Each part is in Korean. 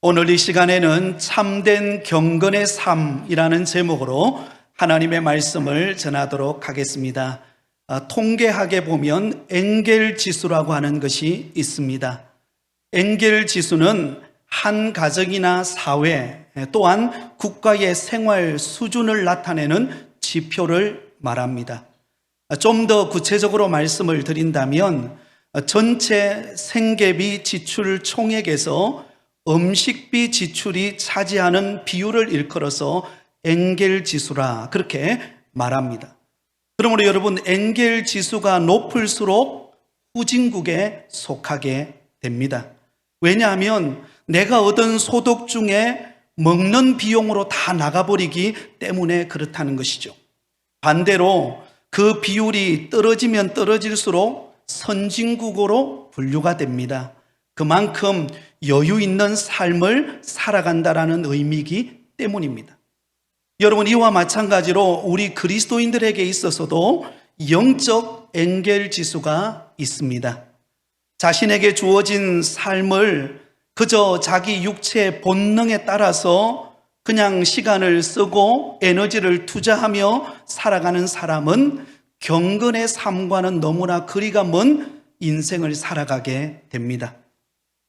오늘 이 시간에는 참된 경건의 삶이라는 제목으로 하나님의 말씀을 전하도록 하겠습니다. 통계학에 보면 엥겔 지수라고 하는 것이 있습니다. 엥겔 지수는 한 가정이나 사회 또한 국가의 생활 수준을 나타내는 지표를 말합니다. 좀 더 구체적으로 말씀을 드린다면 전체 생계비 지출 총액에서 음식비 지출이 차지하는 비율을 일컬어서 엥겔 지수라 그렇게 말합니다. 그러므로 여러분, 엥겔 지수가 높을수록 후진국에 속하게 됩니다. 왜냐하면 내가 얻은 소득 중에 먹는 비용으로 다 나가버리기 때문에 그렇다는 것이죠. 반대로 그 비율이 떨어지면 떨어질수록 선진국으로 분류가 됩니다. 그만큼 여유 있는 삶을 살아간다라는 의미이기 때문입니다. 여러분, 이와 마찬가지로 우리 그리스도인들에게 있어서도 영적 엥겔 지수가 있습니다. 자신에게 주어진 삶을 그저 자기 육체의 본능에 따라서 그냥 시간을 쓰고 에너지를 투자하며 살아가는 사람은 경건의 삶과는 너무나 거리가 먼 인생을 살아가게 됩니다.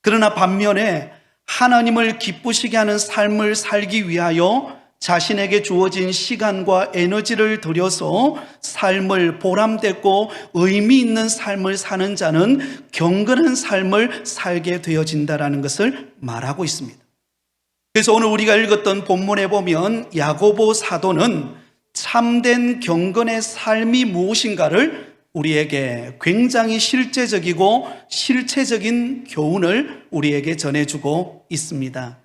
그러나 반면에 하나님을 기쁘시게 하는 삶을 살기 위하여 자신에게 주어진 시간과 에너지를 들여서 삶을 보람되고 의미 있는 삶을 사는 자는 경건한 삶을 살게 되어진다는 것을 말하고 있습니다. 그래서 오늘 우리가 읽었던 본문에 보면 야고보 사도는 참된 경건의 삶이 무엇인가를 우리에게 굉장히 실제적이고 실체적인 교훈을 우리에게 전해주고 있습니다.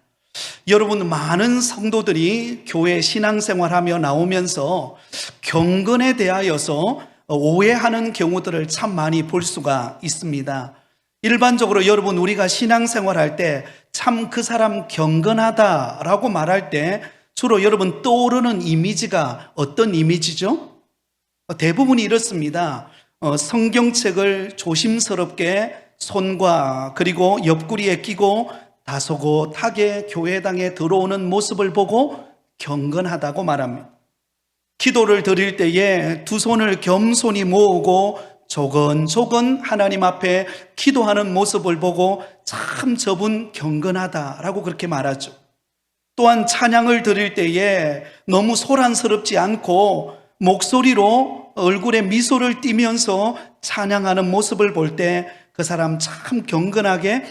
여러분, 많은 성도들이 교회 신앙생활하며 나오면서 경건에 대하여서 오해하는 경우들을 참 많이 볼 수가 있습니다. 일반적으로 여러분, 우리가 신앙생활할 때 참 그 사람 경건하다라고 말할 때 주로 여러분 떠오르는 이미지가 어떤 이미지죠? 대부분이 이렇습니다. 성경책을 조심스럽게 손과 그리고 옆구리에 끼고 다소곳하게 교회당에 들어오는 모습을 보고 경건하다고 말합니다. 기도를 드릴 때에 두 손을 겸손히 모으고 조근조근 하나님 앞에 기도하는 모습을 보고 참 저분 경건하다라고 그렇게 말하죠. 또한 찬양을 드릴 때에 너무 소란스럽지 않고 목소리로 얼굴에 미소를 띠면서 찬양하는 모습을 볼 때 그 사람 참 경건하게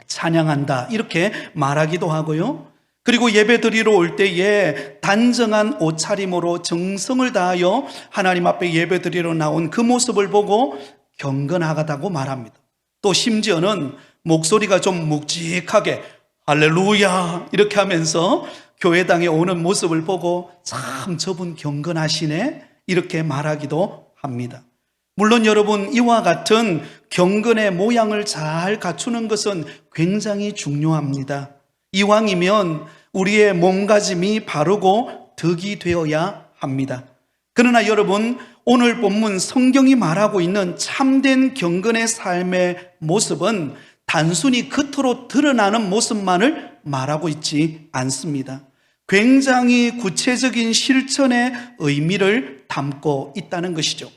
찬양한다 이렇게 말하기도 하고요. 그리고 예배 드리러 올 때에 단정한 옷차림으로 정성을 다하여 하나님 앞에 예배 드리러 나온 그 모습을 보고 경건하다고 말합니다. 또 심지어는 목소리가 좀 묵직하게 할렐루야 이렇게 하면서 교회당에 오는 모습을 보고 참 저분 경건하시네 이렇게 말하기도 합니다. 물론 여러분, 이와 같은 경건의 모양을 잘 갖추는 것은 굉장히 중요합니다. 이왕이면 우리의 몸가짐이 바르고 덕이 되어야 합니다. 그러나 여러분, 오늘 본문 성경이 말하고 있는 참된 경건의 삶의 모습은 단순히 겉으로 드러나는 모습만을 말하고 있지 않습니다. 굉장히 구체적인 실천의 의미를 담고 있다는 것이죠.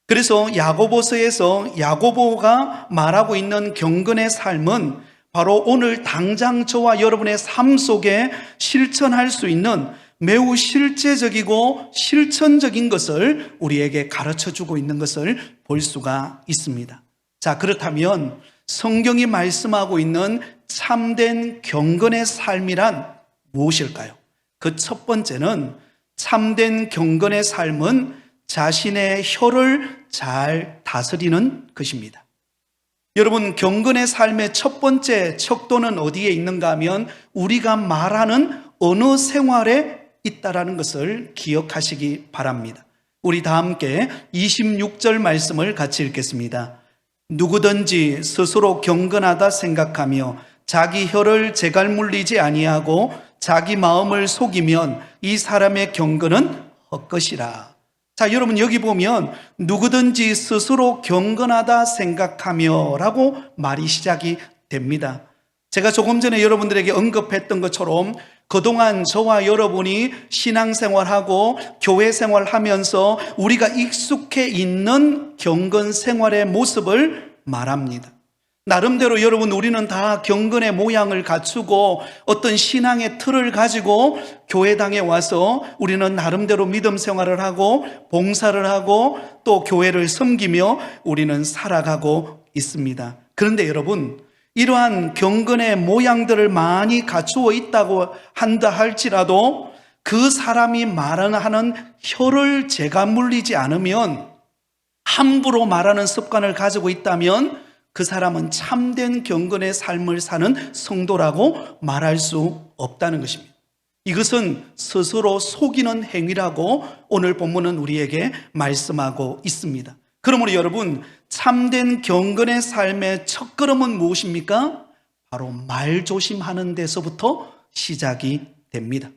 그래서 야고보서에서 야고보가 말하고 있는 경건의 삶은 바로 오늘 당장 저와 여러분의 삶 속에 실천할 수 있는 매우 실제적이고 실천적인 것을 우리에게 가르쳐주고 있는 것을 볼 수가 있습니다. 자, 그렇다면 성경이 말씀하고 있는 참된 경건의 삶이란 무엇일까요? 그 첫 번째는 참된 경건의 삶은 자신의 혀를 잘 다스리는 것입니다. 여러분, 경건의 삶의 첫 번째 척도는 어디에 있는가 하면 우리가 말하는 언어 생활에 있다라는 것을 기억하시기 바랍니다. 우리 다 함께 26절 말씀을 같이 읽겠습니다. 누구든지 스스로 경건하다 생각하며 자기 혀를 재갈 물리지 아니하고 자기 마음을 속이면 이 사람의 경건은 헛것이라. 자, 여러분, 여기 보면 누구든지 스스로 경건하다 생각하며 라고 말이 시작이 됩니다. 제가 조금 전에 여러분들에게 언급했던 것처럼 그동안 저와 여러분이 신앙생활하고 교회 생활하면서 우리가 익숙해 있는 경건 생활의 모습을 말합니다. 나름대로 여러분, 우리는 다 경건의 모양을 갖추고 어떤 신앙의 틀을 가지고 교회당에 와서 우리는 나름대로 믿음 생활을 하고 봉사를 하고 또 교회를 섬기며 우리는 살아가고 있습니다. 그런데 여러분, 이러한 경건의 모양들을 많이 갖추어 있다고 한다 할지라도 그 사람이 말하는 혀를 제가 물리지 않으면, 함부로 말하는 습관을 가지고 있다면 그 사람은 참된 경건의 삶을 사는 성도라고 말할 수 없다는 것입니다. 이것은 스스로 속이는 행위라고 오늘 본문은 우리에게 말씀하고 있습니다. 그러므로 여러분, 참된 경건의 삶의 첫걸음은 무엇입니까? 바로 말 조심하는 데서부터 시작이 됩니다.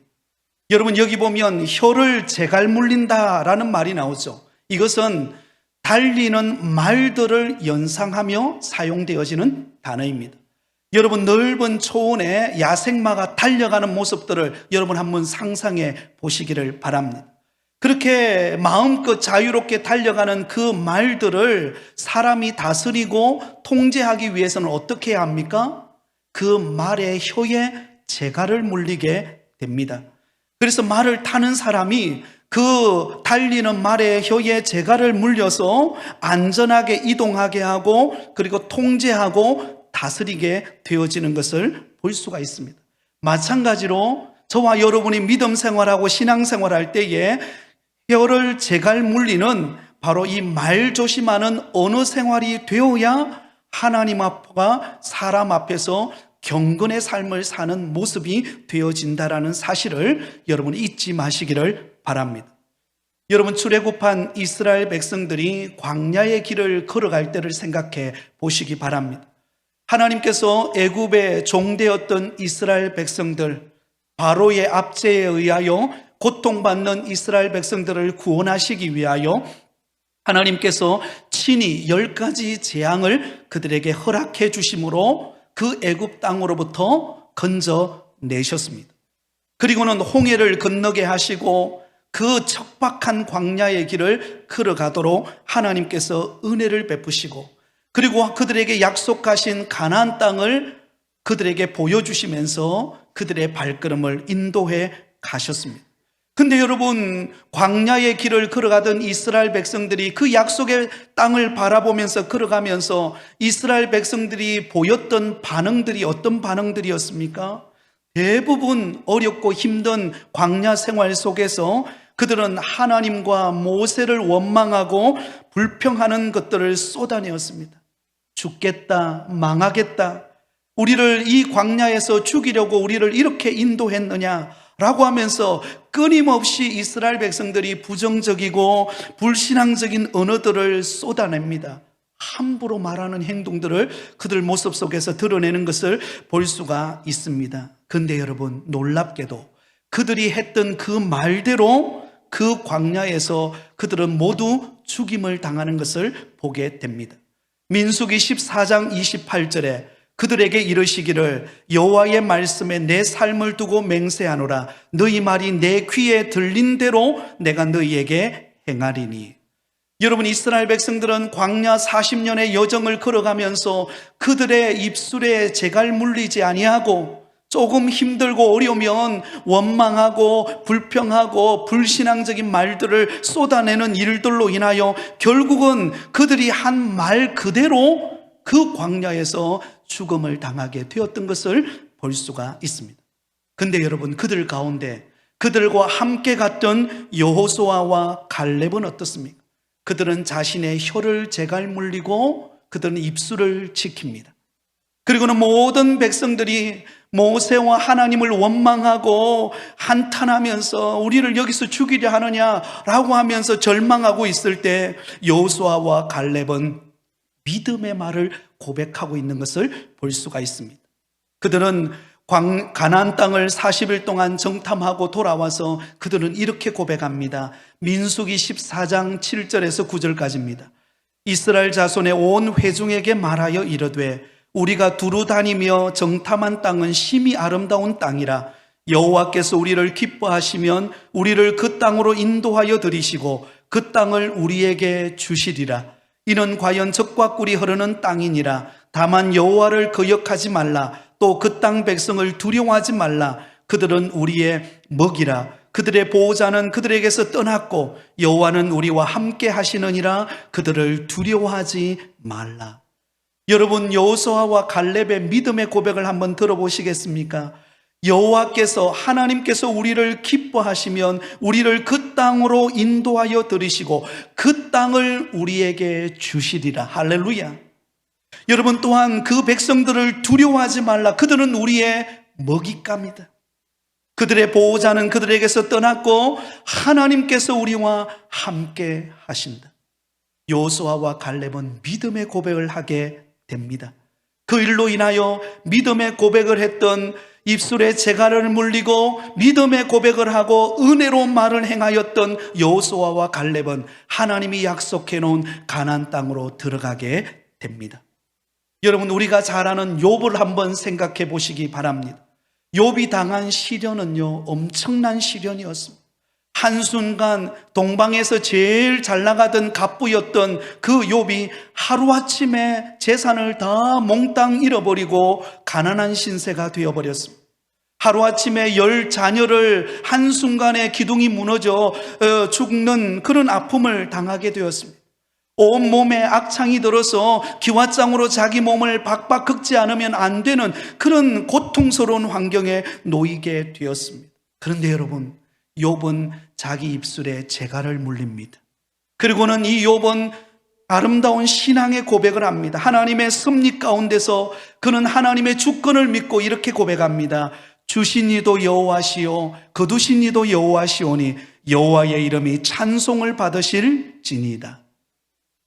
여러분, 여기 보면 혀를 제갈 물린다라는 말이 나오죠. 이것은 달리는 말들을 연상하며 사용되어지는 단어입니다. 여러분, 넓은 초원에 야생마가 달려가는 모습들을 여러분 한번 상상해 보시기를 바랍니다. 그렇게 마음껏 자유롭게 달려가는 그 말들을 사람이 다스리고 통제하기 위해서는 어떻게 해야 합니까? 그 말의 혀에 재갈을 물리게 됩니다. 그래서 말을 타는 사람이 그 달리는 말의 혀에 재갈을 물려서 안전하게 이동하게 하고 그리고 통제하고 다스리게 되어지는 것을 볼 수가 있습니다. 마찬가지로 저와 여러분이 믿음 생활하고 신앙 생활할 때에 혀를 재갈 물리는 바로 이 말 조심하는 언어 생활이 되어야 하나님 앞과 사람 앞에서 경건의 삶을 사는 모습이 되어진다라는 사실을 여러분 잊지 마시기를 바랍니다. 여러분, 출애굽한 이스라엘 백성들이 광야의 길을 걸어갈 때를 생각해 보시기 바랍니다. 하나님께서 애굽의 종되었던 이스라엘 백성들, 바로의 압제에 의하여 고통받는 이스라엘 백성들을 구원하시기 위하여 하나님께서 친히 10가지 재앙을 그들에게 허락해 주심으로 그 애굽 땅으로부터 건져내셨습니다. 그리고는 홍해를 건너게 하시고 그 척박한 광야의 길을 걸어가도록 하나님께서 은혜를 베푸시고, 그리고 그들에게 약속하신 가나안 땅을 그들에게 보여주시면서 그들의 발걸음을 인도해 가셨습니다. 근데 여러분, 광야의 길을 걸어가던 이스라엘 백성들이 그 약속의 땅을 바라보면서 걸어가면서 이스라엘 백성들이 보였던 반응들이 어떤 반응들이었습니까? 대부분 어렵고 힘든 광야 생활 속에서 그들은 하나님과 모세를 원망하고 불평하는 것들을 쏟아내었습니다. 죽겠다, 망하겠다, 우리를 이 광야에서 죽이려고 우리를 이렇게 인도했느냐라고 하면서 끊임없이 이스라엘 백성들이 부정적이고 불신앙적인 언어들을 쏟아냅니다. 함부로 말하는 행동들을 그들 모습 속에서 드러내는 것을 볼 수가 있습니다. 그런데 여러분, 놀랍게도 그들이 했던 그 말대로 그 광야에서 그들은 모두 죽임을 당하는 것을 보게 됩니다. 민수기 14장 28절에 그들에게 이르시기를 여호와의 말씀에 내 삶을 두고 맹세하노라. 너희 말이 내 귀에 들린 대로 내가 너희에게 행하리니. 여러분, 이스라엘 백성들은 광야 40년의 여정을 걸어가면서 그들의 입술에 재갈 물리지 아니하고 조금 힘들고 어려우면 원망하고 불평하고 불신앙적인 말들을 쏟아내는 일들로 인하여 결국은 그들이 한 말 그대로 그 광야에서 죽음을 당하게 되었던 것을 볼 수가 있습니다. 근데 여러분, 그들 가운데 그들과 함께 갔던 여호수아와 갈렙은 어떻습니까? 그들은 자신의 혀를 재갈 물리고 그들은 입술을 지킵니다. 그리고는 모든 백성들이 모세와 하나님을 원망하고 한탄하면서 우리를 여기서 죽이려 하느냐라고 하면서 절망하고 있을 때 여호수아와 갈렙은 믿음의 말을 고백하고 있는 것을 볼 수가 있습니다. 그들은 가나안 땅을 40일 동안 정탐하고 돌아와서 그들은 이렇게 고백합니다. 민수기 14장 7절에서 9절까지입니다. 이스라엘 자손의 온 회중에게 말하여 이르되 우리가 두루 다니며 정탐한 땅은 심히 아름다운 땅이라. 여호와께서 우리를 기뻐하시면 우리를 그 땅으로 인도하여 들이시고 그 땅을 우리에게 주시리라. 이는 과연 젖과 꿀이 흐르는 땅이니라. 다만 여호와를 거역하지 말라. 또 그 땅 백성을 두려워하지 말라. 그들은 우리의 먹이라. 그들의 보호자는 그들에게서 떠났고 여호와는 우리와 함께 하시느니라. 그들을 두려워하지 말라. 여러분, 여호수아와 갈렙의 믿음의 고백을 한번 들어보시겠습니까? 여호와께서, 하나님께서 우리를 기뻐하시면 우리를 그 땅으로 인도하여 들이시고 그 땅을 우리에게 주시리라. 할렐루야. 여러분, 또한 그 백성들을 두려워하지 말라. 그들은 우리의 먹잇감이다. 그들의 보호자는 그들에게서 떠났고 하나님께서 우리와 함께 하신다. 여호수아와 갈렙은 믿음의 고백을 하게 됩니다. 그 일로 인하여 믿음의 고백을 했던, 입술에 재갈을 물리고 믿음의 고백을 하고 은혜로 말을 행하였던 여호수아와 갈렙은 하나님이 약속해 놓은 가나안 땅으로 들어가게 됩니다. 여러분, 우리가 잘 아는 욥을 한번 생각해 보시기 바랍니다. 욥이 당한 시련은요, 엄청난 시련이었습니다. 한순간 동방에서 제일 잘 나가던 갑부였던 그 욥이 하루아침에 재산을 다 몽땅 잃어버리고 가난한 신세가 되어버렸습니다. 하루아침에 10자녀를 한순간에 기둥이 무너져 죽는 그런 아픔을 당하게 되었습니다. 온몸에 악창이 들어서 기왓장으로 자기 몸을 박박 긁지 않으면 안 되는 그런 고통스러운 환경에 놓이게 되었습니다. 그런데 여러분, 욥은 자기 입술에 재갈을 물립니다. 그리고는 이 욥은 아름다운 신앙의 고백을 합니다. 하나님의 섭리 가운데서 그는 하나님의 주권을 믿고 이렇게 고백합니다. 주신 이도 여호와시오 거두신 이도 여호와시오니 여호와의 이름이 찬송을 받으실지니이다.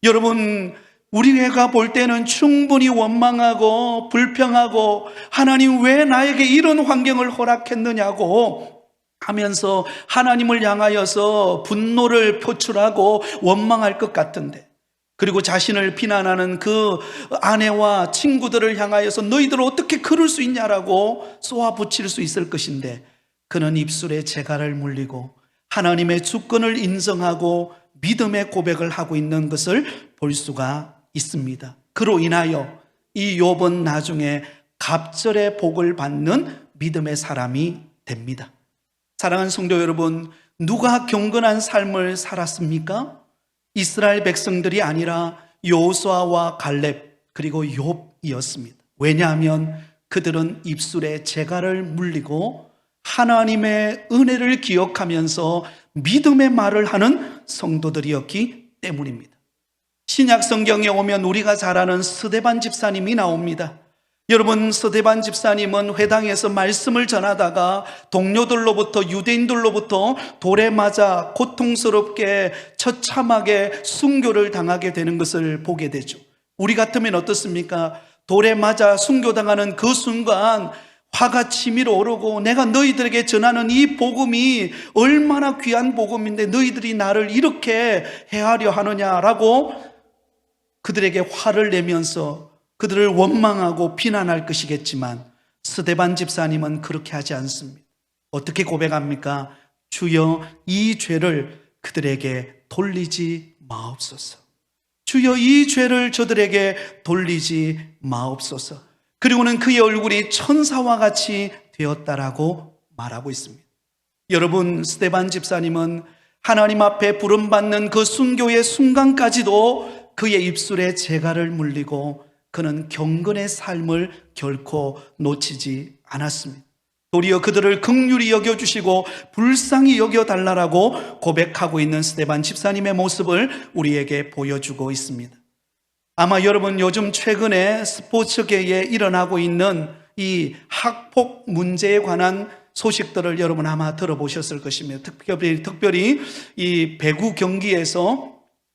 여러분, 우리가 볼 때는 충분히 원망하고 불평하고 하나님 왜 나에게 이런 환경을 허락했느냐고 하면서 하나님을 향하여서 분노를 표출하고 원망할 것 같은데, 그리고 자신을 비난하는 그 아내와 친구들을 향하여서 너희들 어떻게 그럴 수 있냐라고 쏘아붙일 수 있을 것인데, 그는 입술에 재갈을 물리고 하나님의 주권을 인정하고 믿음의 고백을 하고 있는 것을 볼 수가 있습니다. 그로 인하여 이 욥은 나중에 갑절의 복을 받는 믿음의 사람이 됩니다. 사랑하는 성도 여러분, 누가 경건한 삶을 살았습니까? 이스라엘 백성들이 아니라 여호수아와 갈렙 그리고 욥이었습니다. 왜냐하면 그들은 입술에 재갈을 물리고 하나님의 은혜를 기억하면서 믿음의 말을 하는 성도들이었기 때문입니다. 신약 성경에 오면 우리가 잘 아는 스데반 집사님이 나옵니다. 여러분, 스데반 집사님은 회당에서 말씀을 전하다가 동료들로부터, 유대인들로부터 돌에 맞아 고통스럽게 처참하게 순교를 당하게 되는 것을 보게 되죠. 우리 같으면 어떻습니까? 돌에 맞아 순교당하는 그 순간 화가 치밀어 오르고, 내가 너희들에게 전하는 이 복음이 얼마나 귀한 복음인데 너희들이 나를 이렇게 해하려 하느냐라고 그들에게 화를 내면서 그들을 원망하고 비난할 것이겠지만, 스데반 집사님은 그렇게 하지 않습니다. 어떻게 고백합니까? 주여, 이 죄를 그들에게 돌리지 마옵소서. 주여, 이 죄를 저들에게 돌리지 마옵소서. 그리고는 그의 얼굴이 천사와 같이 되었다라고 말하고 있습니다. 여러분, 스데반 집사님은 하나님 앞에 부름받는 그 순교의 순간까지도 그의 입술에 재갈을 물리고 그는 경건의 삶을 결코 놓치지 않았습니다. 도리어 그들을 긍휼히 여겨주시고 불쌍히 여겨달라고 고백하고 있는 스데반 집사님의 모습을 우리에게 보여주고 있습니다. 아마 여러분, 요즘 최근에 스포츠계에 일어나고 있는 이 학폭 문제에 관한 소식들을 여러분 아마 들어보셨을 것입니다. 특별히 이 배구 경기에서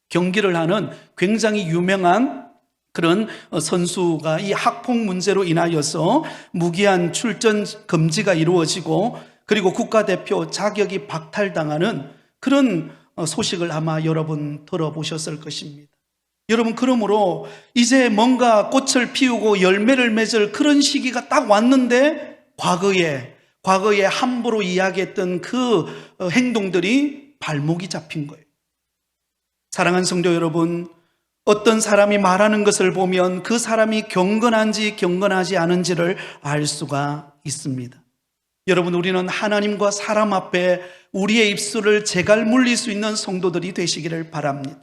경기를 하는 굉장히 유명한 그런 선수가 이 학폭 문제로 인하여서 무기한 출전 금지가 이루어지고, 그리고 국가대표 자격이 박탈당하는 그런 소식을 아마 여러분 들어보셨을 것입니다. 여러분, 그러므로 이제 뭔가 꽃을 피우고 열매를 맺을 그런 시기가 딱 왔는데 과거에 함부로 이야기했던 그 행동들이 발목이 잡힌 거예요. 사랑하는 성도 여러분, 어떤 사람이 말하는 것을 보면 그 사람이 경건한지 경건하지 않은지를 알 수가 있습니다. 여러분, 우리는 하나님과 사람 앞에 우리의 입술을 제갈 물릴 수 있는 성도들이 되시기를 바랍니다.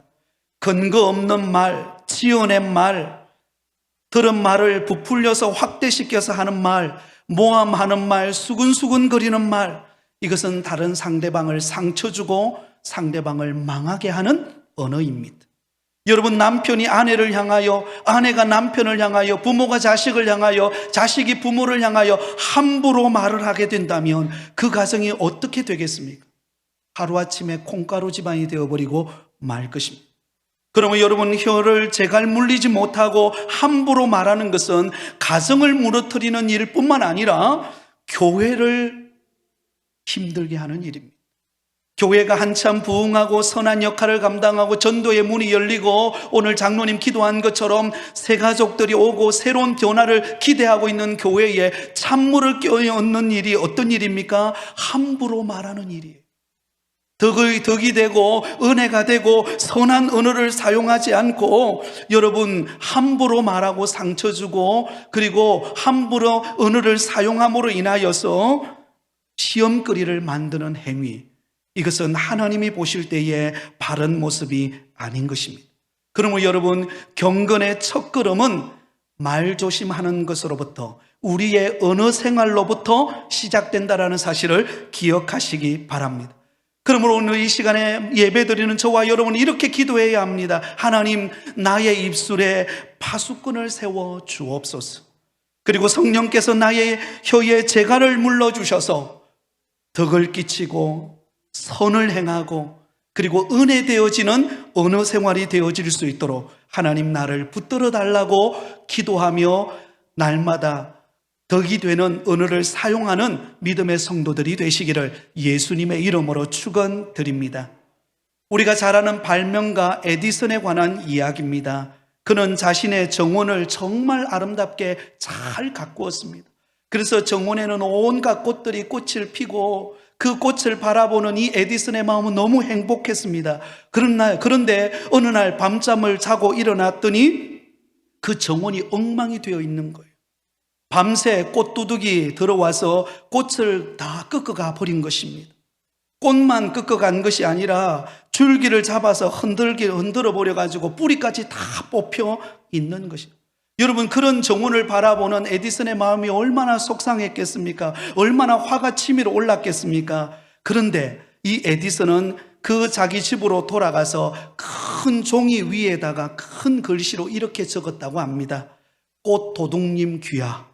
근거 없는 말, 지어낸 말, 들은 말을 부풀려서 확대시켜서 하는 말, 모함하는 말, 수근수근거리는 말, 이것은 다른 상대방을 상처 주고 상대방을 망하게 하는 언어입니다. 여러분, 남편이 아내를 향하여, 아내가 남편을 향하여, 부모가 자식을 향하여, 자식이 부모를 향하여 함부로 말을 하게 된다면 그 가정이 어떻게 되겠습니까? 하루아침에 콩가루 집안이 되어버리고 말 것입니다. 그러면 여러분, 혀를 제갈 물리지 못하고 함부로 말하는 것은 가정을 무너뜨리는 일뿐만 아니라 교회를 힘들게 하는 일입니다. 교회가 한참 부흥하고 선한 역할을 감당하고 전도의 문이 열리고 오늘 장로님 기도한 것처럼 새 가족들이 오고 새로운 변화를 기대하고 있는 교회에 찬물을 끼얹는 일이 어떤 일입니까? 함부로 말하는 일이에요. 덕이 되고 은혜가 되고 선한 언어를 사용하지 않고 여러분, 함부로 말하고 상처 주고 그리고 함부로 언어를 사용함으로 인하여서 시험거리를 만드는 행위, 이것은 하나님이 보실 때의 바른 모습이 아닌 것입니다. 그러므로 여러분, 경건의 첫걸음은 말 조심하는 것으로부터, 우리의 언어 생활로부터 시작된다는 사실을 기억하시기 바랍니다. 그러므로 오늘 이 시간에 예배드리는 저와 여러분은 이렇게 기도해야 합니다. 하나님, 나의 입술에 파수꾼을 세워 주옵소서. 그리고 성령께서 나의 혀에 재갈을 물러주셔서 덕을 끼치고 선을 행하고 그리고 은혜 되어지는 언어 생활이 되어질 수 있도록 하나님, 나를 붙들어 달라고 기도하며 날마다 덕이 되는 언어를 사용하는 믿음의 성도들이 되시기를 예수님의 이름으로 축원드립니다. 우리가 잘 아는 발명가 에디슨에 관한 이야기입니다. 그는 자신의 정원을 정말 아름답게 잘 가꾸었습니다. 그래서 정원에는 온갖 꽃들이 꽃을 피고 그 꽃을 바라보는 이 에디슨의 마음은 너무 행복했습니다. 그런데 어느 날 밤잠을 자고 일어났더니 그 정원이 엉망이 되어 있는 거예요. 밤새 꽃두둑이 들어와서 꽃을 다 꺾어가 버린 것입니다. 꽃만 꺾어간 것이 아니라 줄기를 잡아서 흔들어 버려가지고 뿌리까지 다 뽑혀 있는 것입니다. 여러분, 그런 정원을 바라보는 에디슨의 마음이 얼마나 속상했겠습니까? 얼마나 화가 치밀어 올랐겠습니까? 그런데 이 에디슨은 그 자기 집으로 돌아가서 큰 종이 위에다가 큰 글씨로 이렇게 적었다고 합니다. 꽃 도둑님 귀야,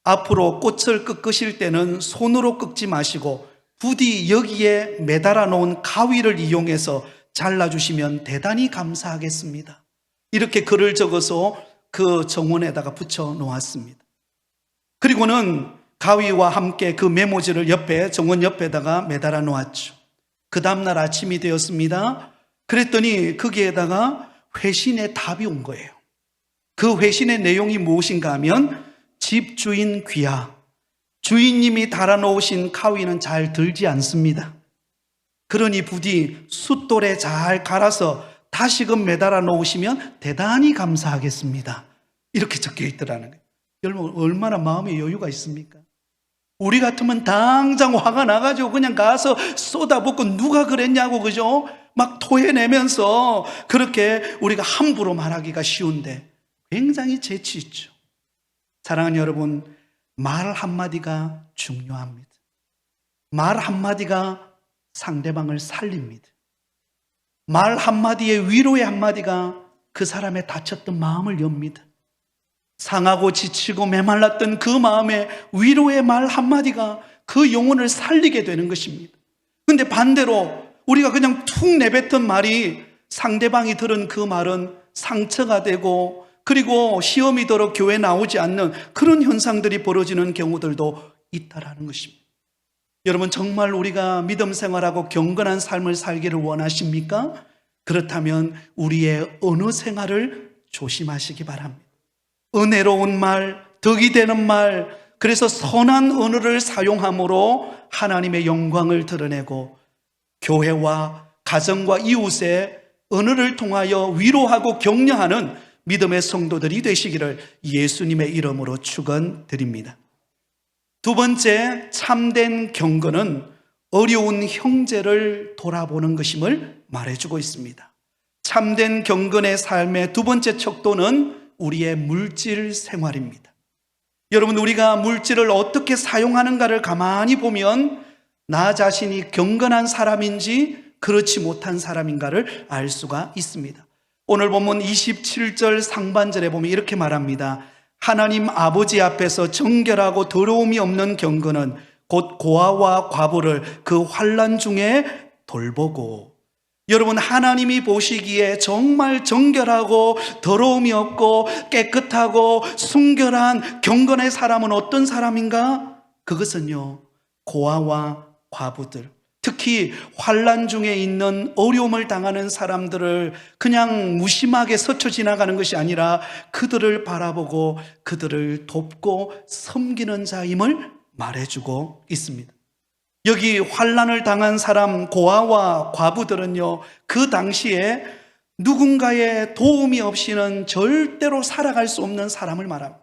앞으로 꽃을 꺾으실 때는 손으로 꺾지 마시고 부디 여기에 매달아 놓은 가위를 이용해서 잘라주시면 대단히 감사하겠습니다. 이렇게 글을 적어서 그 정원에다가 붙여 놓았습니다. 그리고는 가위와 함께 그 메모지를 정원 옆에다가 매달아 놓았죠. 그 다음날 아침이 되었습니다. 그랬더니 거기에다가 회신의 답이 온 거예요. 그 회신의 내용이 무엇인가 하면, 집주인 귀야, 주인님이 달아놓으신 가위는 잘 들지 않습니다. 그러니 부디 숫돌에 잘 갈아서 다시금 매달아 놓으시면 대단히 감사하겠습니다. 이렇게 적혀 있더라는 거예요. 여러분, 얼마나 마음의 여유가 있습니까? 우리 같으면 당장 화가 나가지고 그냥 가서 쏟아붓고 누가 그랬냐고, 그죠? 막 토해내면서 그렇게 우리가 함부로 말하기가 쉬운데 굉장히 재치 있죠. 사랑하는 여러분, 말 한마디가 중요합니다. 말 한마디가 상대방을 살립니다. 말 한마디에 위로의 한마디가 그 사람의 다쳤던 마음을 엽니다. 상하고 지치고 메말랐던 그 마음에 위로의 말 한마디가 그 영혼을 살리게 되는 것입니다. 그런데 반대로 우리가 그냥 툭 내뱉은 말이 상대방이 들은 그 말은 상처가 되고 그리고 시험이 들어 교회 나오지 않는 그런 현상들이 벌어지는 경우들도 있다라는 것입니다. 여러분, 정말 우리가 믿음 생활하고 경건한 삶을 살기를 원하십니까? 그렇다면 우리의 언어 생활을 조심하시기 바랍니다. 은혜로운 말, 덕이 되는 말, 그래서 선한 언어를 사용함으로 하나님의 영광을 드러내고 교회와 가정과 이웃의 언어를 통하여 위로하고 격려하는 믿음의 성도들이 되시기를 예수님의 이름으로 축원드립니다. 두 번째, 참된 경건은 어려운 형제를 돌아보는 것임을 말해주고 있습니다. 참된 경건의 삶의 두 번째 척도는 우리의 물질 생활입니다. 여러분, 우리가 물질을 어떻게 사용하는가를 가만히 보면 나 자신이 경건한 사람인지 그렇지 못한 사람인가를 알 수가 있습니다. 오늘 본문 27절 상반절에 보면 이렇게 말합니다. 하나님 아버지 앞에서 정결하고 더러움이 없는 경건은 곧 고아와 과부를 그 환난 중에 돌보고. 여러분, 하나님이 보시기에 정말 정결하고 더러움이 없고 깨끗하고 순결한 경건의 사람은 어떤 사람인가? 그것은요, 고아와 과부들, 특히 환난 중에 있는 어려움을 당하는 사람들을 그냥 무심하게 스쳐 지나가는 것이 아니라 그들을 바라보고 그들을 돕고 섬기는 자임을 말해주고 있습니다. 여기 환난을 당한 사람, 고아와 과부들은요, 그 당시에 누군가의 도움이 없이는 절대로 살아갈 수 없는 사람을 말합니다.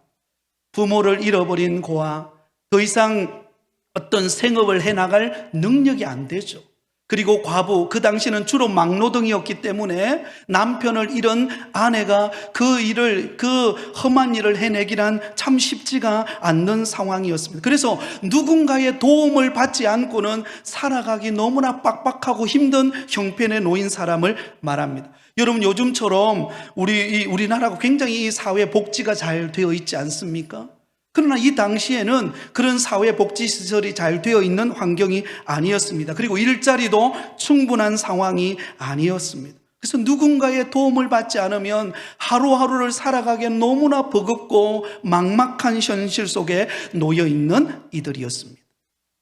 부모를 잃어버린 고아, 더 이상 어떤 생업을 해나갈 능력이 안 되죠. 그리고 과부, 그 당시는 주로 막노동이었기 때문에 남편을 잃은 아내가 그 험한 일을 해내기란 참 쉽지가 않는 상황이었습니다. 그래서 누군가의 도움을 받지 않고는 살아가기 너무나 빡빡하고 힘든 형편에 놓인 사람을 말합니다. 여러분, 요즘처럼 우리나라가 굉장히 이 사회 복지가 잘 되어 있지 않습니까? 그러나 이 당시에는 그런 사회복지시설이 잘 되어 있는 환경이 아니었습니다. 그리고 일자리도 충분한 상황이 아니었습니다. 그래서 누군가의 도움을 받지 않으면 하루하루를 살아가기엔 너무나 버겁고 막막한 현실 속에 놓여 있는 이들이었습니다.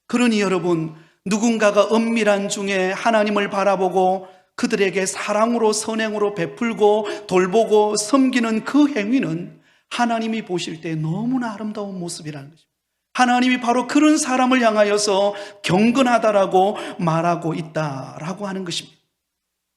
그러니 여러분, 누군가가 은밀한 중에 하나님을 바라보고 그들에게 사랑으로 선행으로 베풀고 돌보고 섬기는 그 행위는 하나님이 보실 때 너무나 아름다운 모습이라는 것입니다. 하나님이 바로 그런 사람을 향하여서 경건하다라고 말하고 있다라고 하는 것입니다.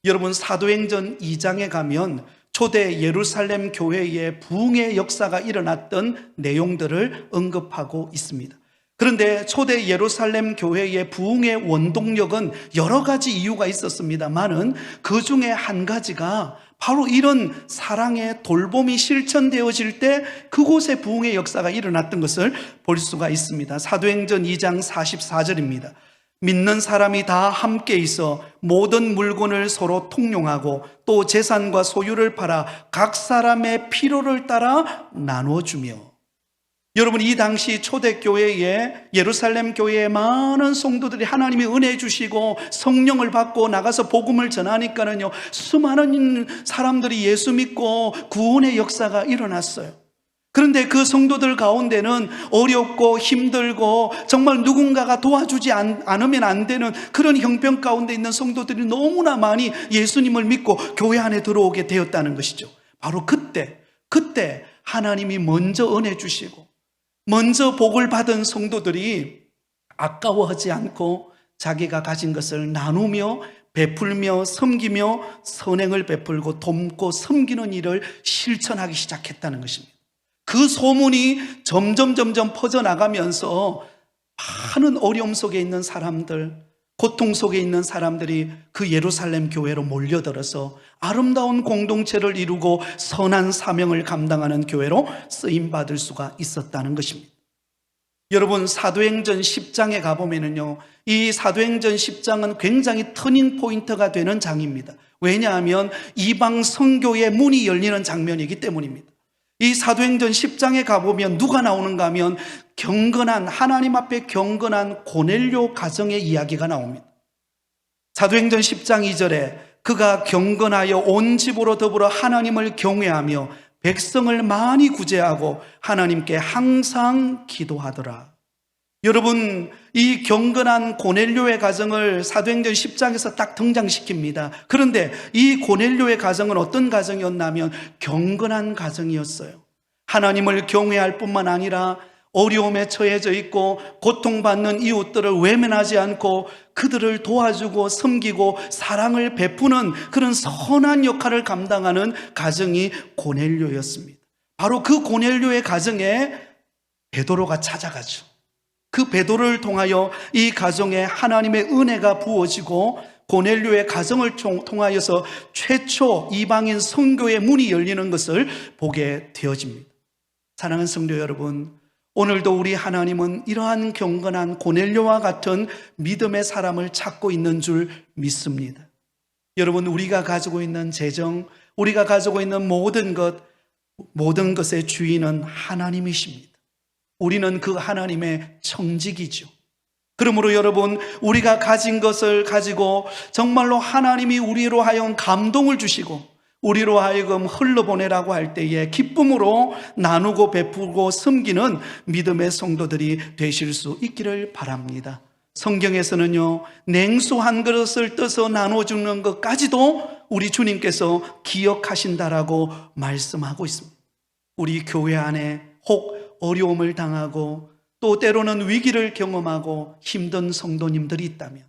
여러분, 사도행전 2장에 가면 초대 예루살렘 교회의 부흥의 역사가 일어났던 내용들을 언급하고 있습니다. 그런데 초대 예루살렘 교회의 부흥의 원동력은 여러 가지 이유가 있었습니다만은 그 중에 한 가지가 바로 이런 사랑의 돌봄이 실천되어질 때 그곳에 부흥의 역사가 일어났던 것을 볼 수가 있습니다. 사도행전 2장 44절입니다. 믿는 사람이 다 함께 있어 모든 물건을 서로 통용하고 또 재산과 소유를 팔아 각 사람의 필요를 따라 나눠주며. 여러분, 이 당시 초대교회에 예루살렘 교회에 많은 성도들이 하나님이 은혜 주시고 성령을 받고 나가서 복음을 전하니까는요, 수많은 사람들이 예수 믿고 구원의 역사가 일어났어요. 그런데 그 성도들 가운데는 어렵고 힘들고 정말 누군가가 도와주지 않으면 안 되는 그런 형편 가운데 있는 성도들이 너무나 많이 예수님을 믿고 교회 안에 들어오게 되었다는 것이죠. 바로 그때 하나님이 먼저 은혜 주시고 먼저 복을 받은 성도들이 아까워하지 않고 자기가 가진 것을 나누며 베풀며 섬기며 선행을 베풀고 돕고 섬기는 일을 실천하기 시작했다는 것입니다. 그 소문이 점점 퍼져나가면서 많은 어려움 속에 있는 사람들, 고통 속에 있는 사람들이 그 예루살렘 교회로 몰려들어서 아름다운 공동체를 이루고 선한 사명을 감당하는 교회로 쓰임받을 수가 있었다는 것입니다. 여러분, 사도행전 10장에 가보면요, 이 사도행전 10장은 굉장히 터닝 포인트가 되는 장입니다. 왜냐하면 이방 선교의 문이 열리는 장면이기 때문입니다. 이 사도행전 10장에 가보면 누가 나오는가 하면 경건한, 하나님 앞에 경건한 고넬료 가정의 이야기가 나옵니다. 사도행전 10장 2절에 그가 경건하여 온 집으로 더불어 하나님을 경외하며 백성을 많이 구제하고 하나님께 항상 기도하더라. 여러분, 이 경건한 고넬료의 가정을 사도행전 10장에서 딱 등장시킵니다. 그런데 이 고넬료의 가정은 어떤 가정이었냐면 경건한 가정이었어요. 하나님을 경외할 뿐만 아니라 어려움에 처해져 있고 고통받는 이웃들을 외면하지 않고 그들을 도와주고 섬기고 사랑을 베푸는 그런 선한 역할을 감당하는 가정이 고넬료였습니다. 바로 그 고넬료의 가정에 베드로가 찾아가죠. 그 베드로를 통하여 이 가정에 하나님의 은혜가 부어지고 고넬료의 가정을 통하여서 최초 이방인 선교의 문이 열리는 것을 보게 되어집니다. 사랑하는 성도 여러분, 오늘도 우리 하나님은 이러한 경건한 고넬료와 같은 믿음의 사람을 찾고 있는 줄 믿습니다. 여러분, 우리가 가지고 있는 재정, 우리가 가지고 있는 모든 것의 주인은 하나님이십니다. 우리는 그 하나님의 청직이죠. 그러므로 여러분, 우리가 가진 것을 가지고 정말로 하나님이 우리로 하여금 감동을 주시고 우리로 하여금 흘러보내라고 할 때에 기쁨으로 나누고 베푸고 섬기는 믿음의 성도들이 되실 수 있기를 바랍니다. 성경에서는요, 냉수 한 그릇을 떠서 나눠주는 것까지도 우리 주님께서 기억하신다라고 말씀하고 있습니다. 우리 교회 안에 혹 어려움을 당하고 또 때로는 위기를 경험하고 힘든 성도님들이 있다면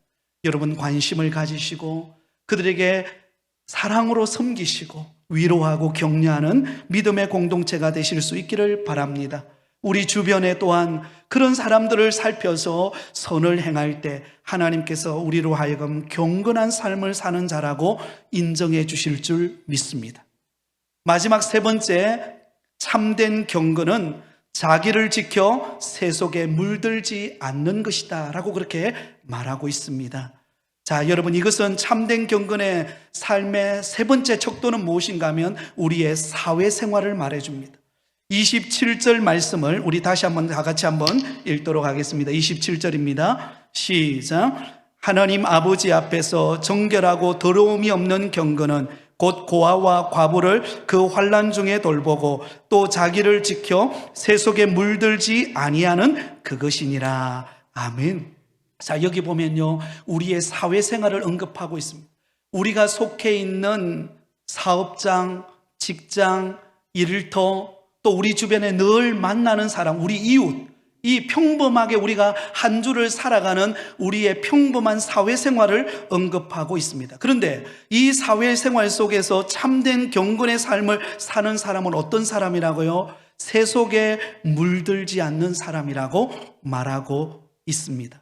여러분 관심을 가지시고 그들에게 사랑으로 섬기시고 위로하고 격려하는 믿음의 공동체가 되실 수 있기를 바랍니다. 우리 주변에 또한 그런 사람들을 살펴서 선을 행할 때 하나님께서 우리로 하여금 경건한 삶을 사는 자라고 인정해 주실 줄 믿습니다. 마지막 세 번째, 참된 경건은 자기를 지켜 세속에 물들지 않는 것이다 라고 그렇게 말하고 있습니다. 자, 여러분, 이것은 참된 경건의 삶의 세 번째 척도는 무엇인가 하면 우리의 사회생활을 말해줍니다. 27절 말씀을 우리 다시 한번 다 같이 한번 읽도록 하겠습니다. 27절입니다. 시작. 하나님 아버지 앞에서 정결하고 더러움이 없는 경건은 곧 고아와 과부를 그 환난 중에 돌보고 또 자기를 지켜 세속에 물들지 아니하는 그것이니라. 아멘. 자, 여기 보면요, 우리의 사회생활을 언급하고 있습니다. 우리가 속해 있는 사업장, 직장, 일터, 또 우리 주변에 늘 만나는 사람, 우리 이웃, 이 평범하게 우리가 한 주를 살아가는 우리의 평범한 사회생활을 언급하고 있습니다. 그런데 이 사회생활 속에서 참된 경건의 삶을 사는 사람은 어떤 사람이라고요? 세속에 물들지 않는 사람이라고 말하고 있습니다.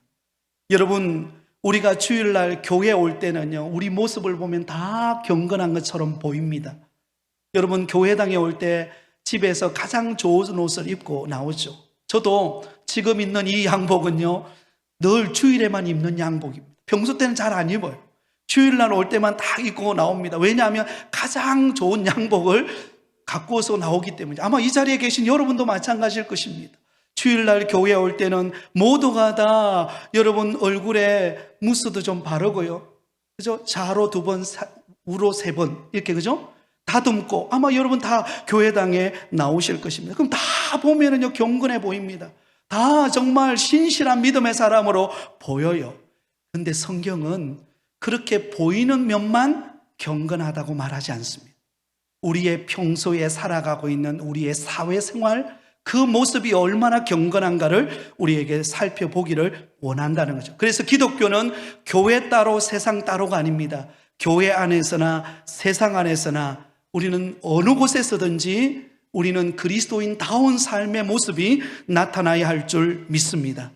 여러분, 우리가 주일날 교회 올 때는요, 우리 모습을 보면 다 경건한 것처럼 보입니다. 여러분, 교회당에 올 때 집에서 가장 좋은 옷을 입고 나오죠. 저도 지금 입는 이 양복은요, 늘 주일에만 입는 양복입니다. 평소 때는 잘 안 입어요. 주일날 올 때만 딱 입고 나옵니다. 왜냐하면 가장 좋은 양복을 갖고서 나오기 때문에. 아마 이 자리에 계신 여러분도 마찬가지일 것입니다. 주일날 교회에 올 때는 모두가 다 여러분 얼굴에 무스도 좀 바르고요, 그죠? 좌로 2번, 우로 3번 이렇게, 그죠? 다듬고 아마 여러분 다 교회당에 나오실 것입니다. 그럼 다 보면은요, 경건해 보입니다. 다 정말 신실한 믿음의 사람으로 보여요. 그런데 성경은 그렇게 보이는 면만 경건하다고 말하지 않습니다. 우리의 평소에 살아가고 있는 우리의 사회생활, 그 모습이 얼마나 경건한가를 우리에게 살펴보기를 원한다는 거죠. 그래서 기독교는 교회 따로 세상 따로가 아닙니다. 교회 안에서나 세상 안에서나 우리는 어느 곳에서든지 우리는 그리스도인다운 삶의 모습이 나타나야 할 줄 믿습니다.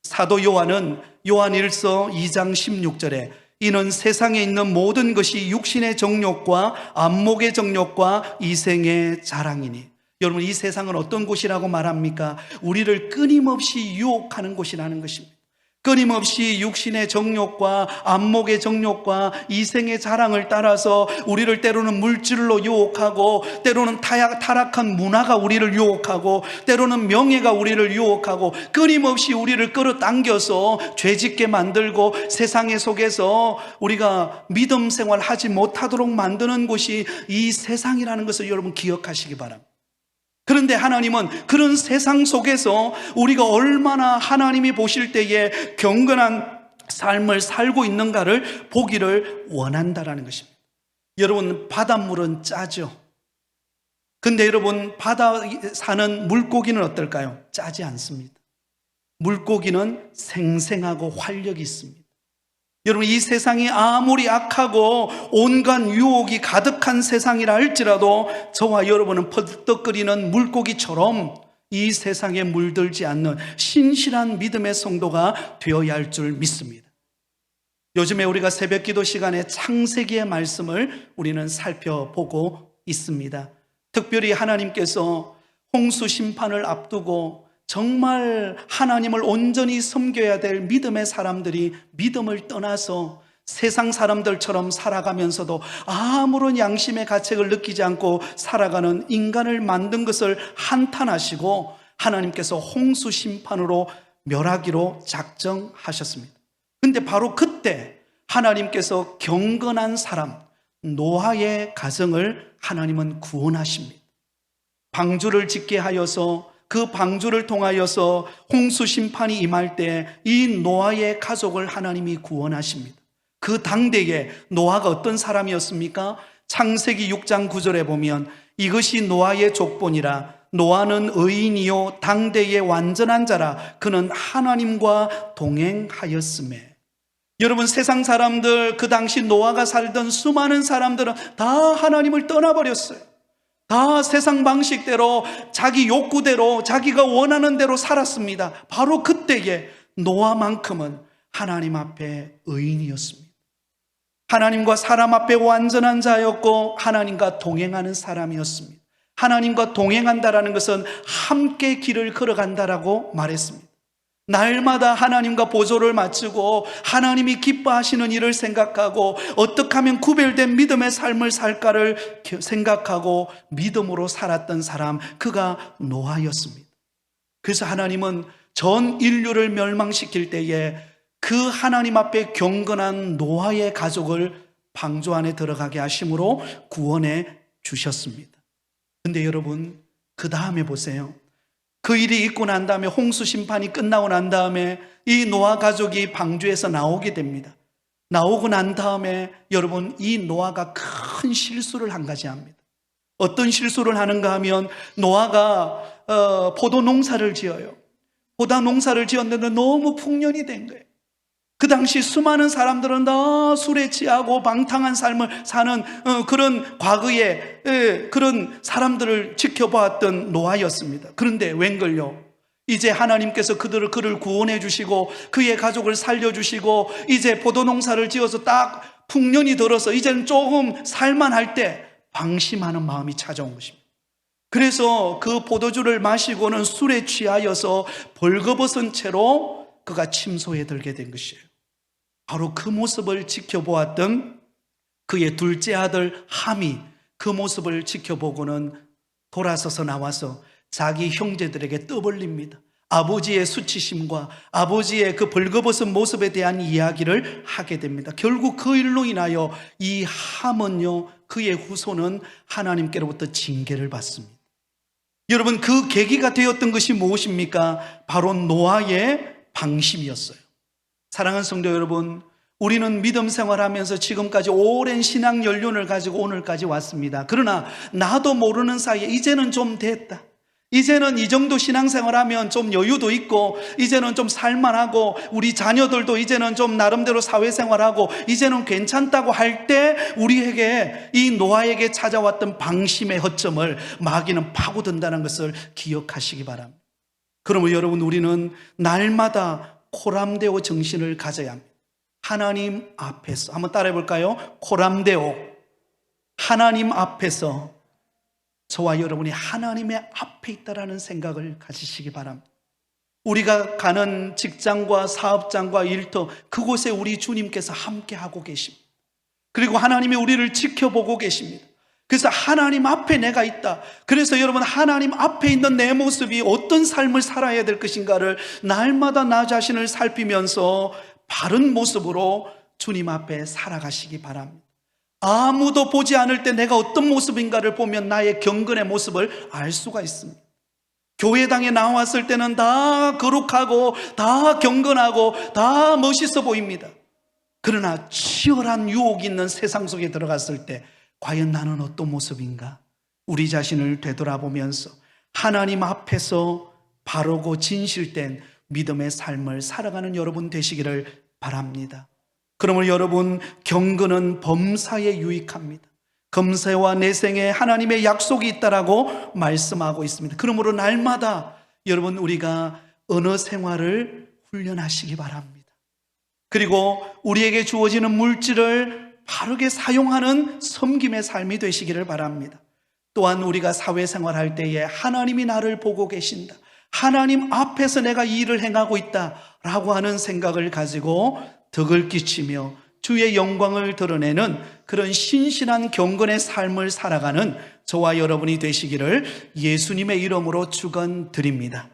사도 요한은 요한일서 2장 16절에 이는 세상에 있는 모든 것이 육신의 정욕과 안목의 정욕과 이생의 자랑이니. 여러분, 이 세상은 어떤 곳이라고 말합니까? 우리를 끊임없이 유혹하는 곳이라는 것입니다. 끊임없이 육신의 정욕과 안목의 정욕과 이생의 자랑을 따라서 우리를 때로는 물질로 유혹하고, 때로는 타락한 문화가 우리를 유혹하고, 때로는 명예가 우리를 유혹하고, 끊임없이 우리를 끌어당겨서 죄짓게 만들고 세상의 속에서 우리가 믿음 생활 하지 못하도록 만드는 곳이 이 세상이라는 것을 여러분 기억하시기 바랍니다. 그런데 하나님은 그런 세상 속에서 우리가 얼마나 하나님이 보실 때에 경건한 삶을 살고 있는가를 보기를 원한다라는 것입니다. 여러분, 바닷물은 짜죠. 근데 여러분, 바다에 사는 물고기는 어떨까요? 짜지 않습니다. 물고기는 생생하고 활력이 있습니다. 여러분, 이 세상이 아무리 악하고 온갖 유혹이 가득한 세상이라 할지라도 저와 여러분은 퍼뜩거리는 물고기처럼 이 세상에 물들지 않는 신실한 믿음의 성도가 되어야 할 줄 믿습니다. 요즘에 우리가 새벽기도 시간에 창세기의 말씀을 우리는 살펴보고 있습니다. 특별히 하나님께서 홍수 심판을 앞두고 정말 하나님을 온전히 섬겨야 될 믿음의 사람들이 믿음을 떠나서 세상 사람들처럼 살아가면서도 아무런 양심의 가책을 느끼지 않고 살아가는 인간을 만든 것을 한탄하시고 하나님께서 홍수 심판으로 멸하기로 작정하셨습니다. 근데 바로 그때 하나님께서 경건한 사람 노아의 가정을 하나님은 구원하십니다. 방주를 짓게 하여서 그 방주를 통하여서 홍수 심판이 임할 때 이 노아의 가족을 하나님이 구원하십니다. 그 당대에 노아가 어떤 사람이었습니까? 창세기 6장 9절에 보면 이것이 노아의 족본이라 노아는 의인이요 당대의 완전한 자라 그는 하나님과 동행하였으매. 여러분, 세상 사람들, 그 당시 노아가 살던 수많은 사람들은 다 하나님을 떠나버렸어요. 다 세상 방식대로 자기 욕구대로 자기가 원하는 대로 살았습니다. 바로 그때에 노아만큼은 하나님 앞에 의인이었습니다. 하나님과 사람 앞에 완전한 자였고 하나님과 동행하는 사람이었습니다. 하나님과 동행한다라는 것은 함께 길을 걸어간다라고 말했습니다. 날마다 하나님과 보조를 맞추고 하나님이 기뻐하시는 일을 생각하고 어떻게 하면 구별된 믿음의 삶을 살까를 생각하고 믿음으로 살았던 사람, 그가 노아였습니다. 그래서 하나님은 전 인류를 멸망시킬 때에 그 하나님 앞에 경건한 노아의 가족을 방주 안에 들어가게 하심으로 구원해 주셨습니다. 근데 여러분, 그 다음에 보세요. 그 일이 있고 난 다음에 홍수 심판이 끝나고 난 다음에 이 노아 가족이 방주에서 나오게 됩니다. 나오고 난 다음에 여러분, 이 노아가 큰 실수를 한 가지 합니다. 어떤 실수를 하는가 하면 노아가 포도 농사를 지어요. 포도 농사를 지었는데 너무 풍년이 된 거예요. 그 당시 수많은 사람들은 다 술에 취하고 방탕한 삶을 사는 그런 과거의 그런 사람들을 지켜보았던 노아였습니다. 그런데 웬걸요? 이제 하나님께서 그를 구원해 주시고 그의 가족을 살려주시고 이제 포도농사를 지어서 딱 풍년이 들어서 이제는 조금 살만할 때 방심하는 마음이 찾아온 것입니다. 그래서 그 포도주를 마시고는 술에 취하여서 벌거벗은 채로 그가 침소에 들게 된 것이에요. 바로 그 모습을 지켜보았던 그의 둘째 아들 함이 그 모습을 지켜보고는 돌아서서 나와서 자기 형제들에게 떠벌립니다. 아버지의 수치심과 아버지의 그 벌거벗은 모습에 대한 이야기를 하게 됩니다. 결국 그 일로 인하여 이 함은요, 그의 후손은 하나님께로부터 징계를 받습니다. 여러분, 그 계기가 되었던 것이 무엇입니까? 바로 노아의 방심이었어요. 사랑하는 성도 여러분, 우리는 믿음 생활하면서 지금까지 오랜 신앙 연륜을 가지고 오늘까지 왔습니다. 그러나 나도 모르는 사이에 이제는 좀 됐다, 이제는 이 정도 신앙생활하면 좀 여유도 있고 이제는 좀 살만하고 우리 자녀들도 이제는 좀 나름대로 사회생활하고 이제는 괜찮다고 할 때 우리에게 이 노아에게 찾아왔던 방심의 허점을 마귀는 파고든다는 것을 기억하시기 바랍니다. 그러면 여러분, 우리는 날마다 코람데오 정신을 가져야 합니다. 하나님 앞에서, 한번 따라해 볼까요? 코람데오, 하나님 앞에서 저와 여러분이 하나님의 앞에 있다라는 생각을 가지시기 바랍니다. 우리가 가는 직장과 사업장과 일터, 그곳에 우리 주님께서 함께 하고 계십니다. 그리고 하나님이 우리를 지켜보고 계십니다. 그래서 하나님 앞에 내가 있다. 그래서 여러분, 하나님 앞에 있는 내 모습이 어떤 삶을 살아야 될 것인가를 날마다 나 자신을 살피면서 바른 모습으로 주님 앞에 살아가시기 바랍니다. 아무도 보지 않을 때 내가 어떤 모습인가를 보면 나의 경건의 모습을 알 수가 있습니다. 교회당에 나왔을 때는 다 거룩하고 다 경건하고 다 멋있어 보입니다. 그러나 치열한 유혹이 있는 세상 속에 들어갔을 때 과연 나는 어떤 모습인가? 우리 자신을 되돌아보면서 하나님 앞에서 바르고 진실된 믿음의 삶을 살아가는 여러분 되시기를 바랍니다. 그러므로 여러분, 경건은 범사에 유익합니다. 금세와 내생에 하나님의 약속이 있다라고 말씀하고 있습니다. 그러므로 날마다 여러분, 우리가 언어 생활을 훈련하시기 바랍니다. 그리고 우리에게 주어지는 물질을 바르게 사용하는 섬김의 삶이 되시기를 바랍니다. 또한 우리가 사회생활할 때에 하나님이 나를 보고 계신다, 하나님 앞에서 내가 이 일을 행하고 있다라고 하는 생각을 가지고 덕을 끼치며 주의 영광을 드러내는 그런 신실한 경건의 삶을 살아가는 저와 여러분이 되시기를 예수님의 이름으로 축원드립니다.